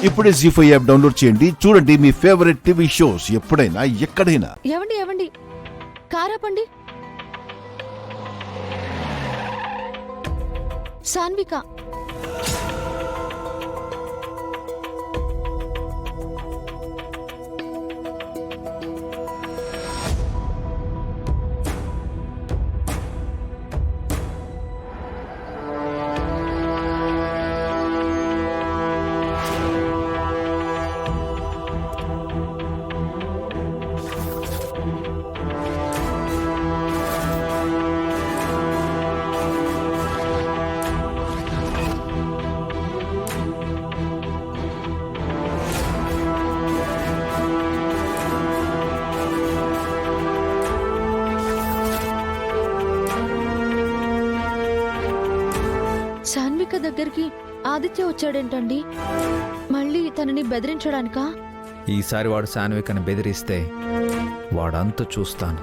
ఇప్పుడే జీ5 app download చేయండి. చూడండి మీ ఫేవరెట్ టీవీ షోస్ ఎప్పుడైనా ఎక్కడైనా. ఏవండి కారాపండి. సాన్విక సాన్విక దగ్గరికి ఆదిత్య వచ్చాడేంటండి? మళ్ళీ తనని బెదిరించడానికా? ఈసారి వాడు సాన్వికని బెదిరిస్తే వాడంతా చూస్తాను.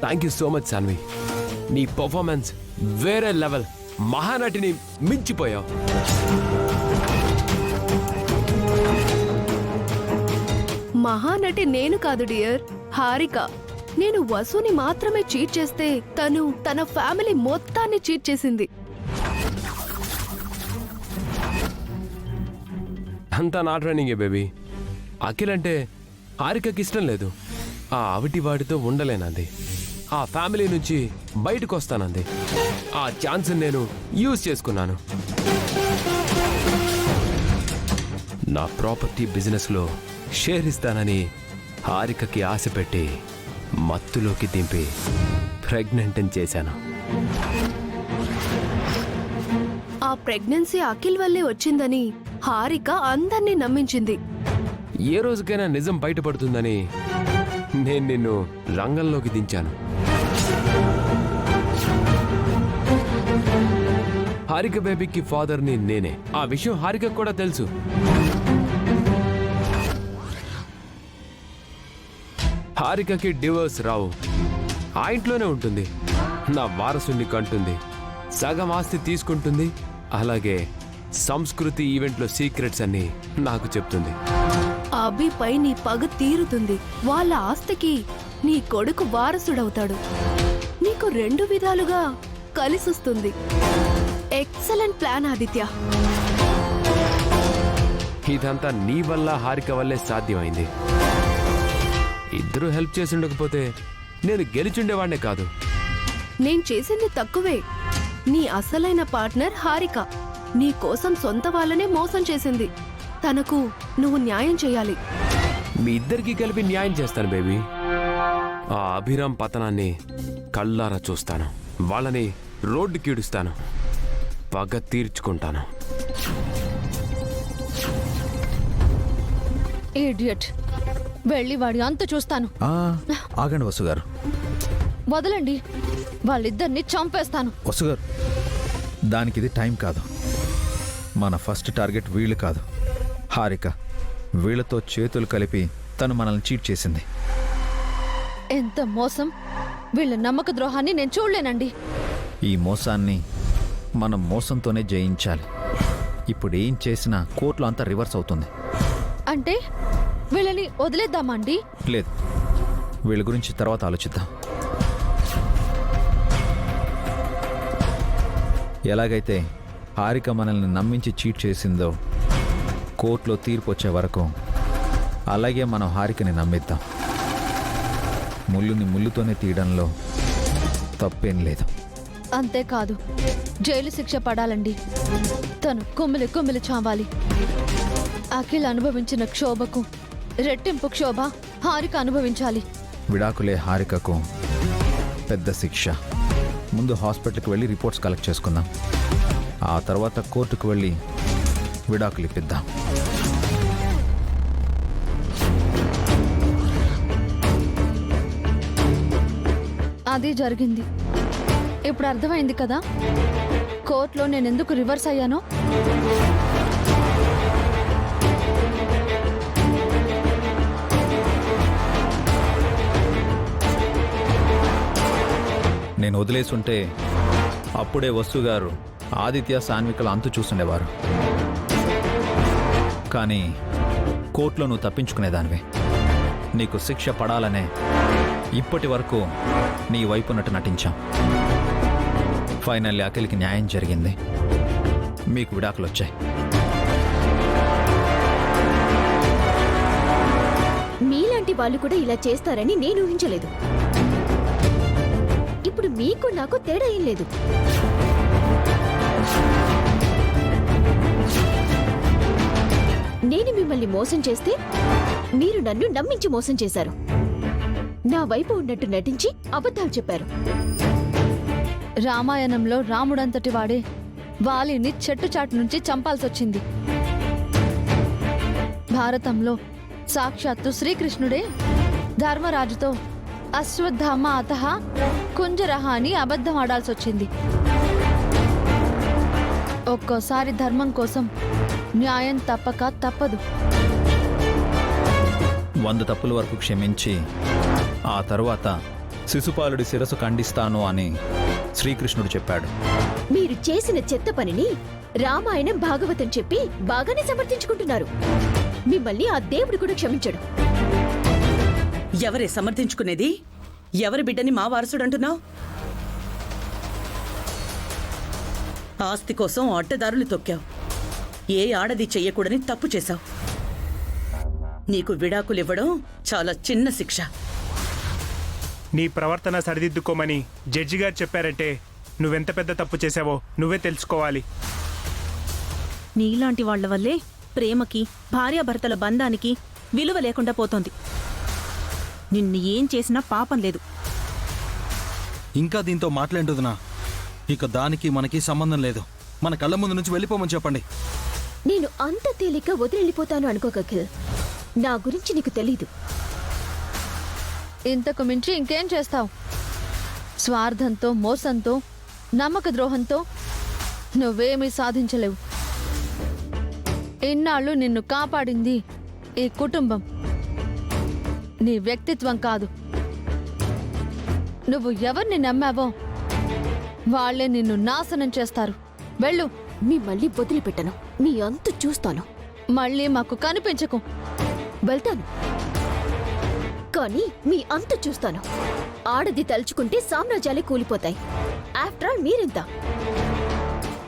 Thank you so much Sanvi. నీ పర్ఫార్మెన్స్ వేరే లెవెల్. మహానటిని మించిపోయావు. మహానటి నేను కాదు డియర్, హారిక. నేను వసుని మాత్రమే చీట్ చేస్తే తను తన ఫ్యామిలీ మొత్తాన్ని చీట్ చేసింది. అంతా నా ట్రైనింగే బేబీ. అఖిల్ అంటే హారికకి ఇష్టం లేదు. ఆ అవిటి వాడితో ఉండలేనంది. ఆ ఫ్యామిలీ నుంచి బయటకు వస్తానంది. ఆ ఛాన్స్ నేను యూజ్ చేసుకున్నాను. నా ప్రాపర్టీ బిజినెస్లో షేర్ ఇస్తానని హారికకి ఆశ పెట్టి మత్తులోకి దింపి ప్రెగ్నెంట్ చేశాను. ఆ ప్రెగ్నెన్సీ అఖిల్ వల్లే వచ్చిందని హారిక అందర్నీ నమ్మించింది. ఏ రోజుకైనా నిజం బయటపడుతుందని నేను నిన్ను రంగంలోకి దించాను. హారిక బేబీకి ఫాదర్ని నేనే. ఆ విషయం హారిక కూడా తెలుసు. హారికకి డివోర్స్ రావు. ఆ ఇంట్లోనే ఉంటుంది. నా వారసుని కంటుంది. సగం ఆస్తి తీసుకుంటుంది. అలాగే సంస్కృతి ఈవెంట్లో సీక్రెట్స్ అన్ని నాకు చెప్తుంది. అభిపై నీ పగ తీరుతుంది. వాళ్ళ ఆస్తికి నీ కొడుకు వారసుడవుతాడు. నీకు 2 విధాలుగా కలిసొస్తుంది. Excellent plan Aditya. ఇదంతా నీ వల్ల హారిక వల్లే సాధ్యమైంది. ఇద్దరూ హెల్ప్ చేసి ఉండకపోతే నేను గెలిచుండేవాడినే కాదు. నేను చేసింది తక్కువే. నీ అసలైన పార్ట్నర్ హారిక నీ కోసం సొంత వాళ్ళనే మోసం చేసింది. తనకు నువ్వు న్యాయం చేయాలి. మీ ఇద్దరికి కలిపి న్యాయం చేస్తాను బేబీ. ఆ అభిరామ్ పతనాన్ని కళ్ళారా చూస్తాను. వాళ్ళని రోడ్డుకి ఈడుస్తాను. పగ తీర్చుకుంటాను. ఇడియట్. వెళ్ళి వాడి అంత చూస్తాను. ఆగండి వసుగారు. వదలండి. వాళ్ళిద్దరిని చంపేస్తాను. వసుగారు, దానికి ఇది టైం కాదు. మన ఫస్ట్ టార్గెట్ వీళ్ళు కాదు, హారిక. వీళ్ళతో చేతులు కలిపి తను మనల్ని చీట్ చేసింది. ఎంత మోసం! వీళ్ళ నమ్మక ద్రోహాన్ని నేను చూడలేనండి. ఈ మోసాన్ని మనం మోసంతోనే జయించాలి. ఇప్పుడు ఏం చేసినా కోర్టులో అంతా రివర్స్ అవుతుంది. అంటే వీళ్ళని వదిలేద్దామా అండి? లేదు, వీళ్ళ గురించి తర్వాత ఆలోచిద్దాం. ఎలాగైతే హారిక మనల్ని నమ్మించి చీట్ చేసిందో కోర్టులో తీర్పు వచ్చే వరకు అలాగే మనం హారికని నమ్మిద్దాం. ముళ్ళుని ముళ్ళుతోనే తీయడంలో తప్పేం లేదు. అంతేకాదు, జైలు శిక్ష పడాలండి. తను కుమ్మిలి చావాలి. అఖిల్ అనుభవించిన క్షోభకు రెట్టింపు క్షోభ హారిక అనుభవించాలి. విడాకులే హారికకు పెద్ద శిక్ష. ముందు హాస్పిటల్కి వెళ్ళి రిపోర్ట్స్ కలెక్ట్ చేసుకుందాం. ఆ తర్వాత కోర్టుకు వెళ్ళి విడాకులు ఇప్పిద్దాం. అది జరిగింది. ఇప్పుడు అర్థమైంది కదా కోర్టులో నేను ఎందుకు రివర్స్ అయ్యానో. నేను వదిలేసుంటే అప్పుడే వసు గారు ఆదిత్య సాన్వికల అంతు చూస్తుండేవారు. కానీ కోర్టులో నువ్వు తప్పించుకునేదానివే. నీకు శిక్ష పడాలనే ఇప్పటి వరకు నీ వైపునట్టు నటించాం. ఫైనల్లీ అఖిల్కి న్యాయం జరిగింది. మీకు విడాకులు వచ్చాయి. మీలాంటి వాళ్ళు కూడా ఇలా చేస్తారని నేను ఊహించలేదు. ఇప్పుడు మీకు నాకు తేడా ఏం లేదు. నేను మిమ్మల్ని మోసం చేస్తే మీరు నన్ను నమ్మించి మోసం చేశారు. నా వైపు ఉన్నట్టు నటించి అబద్ధాలు చెప్పారు. రామాయణంలో రాముడంతటి వాడే వాలిని చెట్టుచాటు నుంచి చంపాల్సొచ్చింది. భారతంలో సాక్షాత్తు శ్రీకృష్ణుడే ధర్మరాజుతో అశ్వత్థామ అతః కుంజరహ అని అబద్ధం ఆడాల్సొచ్చింది. ఒక్కోసారి ధర్మం కోసం న్యాయం తప్పక తప్పదు. 100 తప్పుల వరకు క్షమించి ఆ తరువాత శిశుపాలుడి శిరస్సు ఖండిస్తాను అని శ్రీకృష్ణుడు చెప్పాడు. మీరు చేసిన చెత్త పనిని రామాయణం భాగవతం చెప్పి బాగానే సమర్థించుకుంటున్నారు. మిమ్మల్ని ఆ దేవుడు కూడా క్షమించడు. ఎవరే సమర్థించుకునేది? ఎవరి బిడ్డని మా వారసుడంటున్నావు? ఆస్తి కోసం అడ్డదారులు తొక్కావు. ఏ ఆడది చెయ్యకూడని తప్పు చేశావు. నీకు విడాకులివ్వడం చాలా చిన్న శిక్ష. నీ ప్రవర్తన సరిదిద్దుకోమని జడ్జి గారు చెప్పారంటే నువ్వెంత పెద్ద తప్పు చేశావో నువ్వే తెలుసుకోవాలి. నీలాంటి వాళ్ల వల్లే ప్రేమకి, భార్యాభర్తల బంధానికి విలువ లేకుండా పోతోంది. నిన్ను ఏం చేసినా పాపం లేదు. ఇంకా దీంతో మాట్లాడుదునా? ఇక దానికి మనకి సంబంధం లేదు. మన కళ్ళ ముందు నుంచి వెళ్ళిపోమని చెప్పండి. నేను అంత తేలిక వదిలిపోతాను అనుకోకఖిల్. నా గురించి నీకు తెలీదు. ఇంతకు మించి ఇంకేం చేస్తావు? స్వార్థంతో, మోసంతో, నమ్మక ద్రోహంతో నువ్వేమీ సాధించలేవు. ఇన్నాళ్ళు నిన్ను కాపాడింది ఈ కుటుంబం, నీ వ్యక్తిత్వం కాదు. నువ్వు ఎవరిని నమ్మావో వాళ్లే నిన్ను నాశనం చేస్తారు. వెళ్ళు. మిమ్మల్ని వదిలిపెట్టను. మీ అంతు చూస్తాను. మళ్ళీ మాకు కనిపించకు. వెళ్తాను, కానీ మీ అంతు చూస్తాను. ఆడది తలుచుకుంటే సామ్రాజ్యాలే కూలిపోతాయి. ఆఫ్టర్ ఆల్ మీరెంత?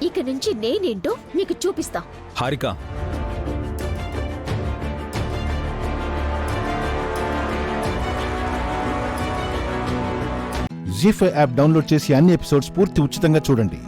ఇక నుంచి నేనేంటో మీకు చూపిస్తా. హారిక, జీ5 యాప్ డౌన్లోడ్ చేసి అన్ని ఎపిసోడ్స్ పూర్తి ఉచితంగా చూడండి.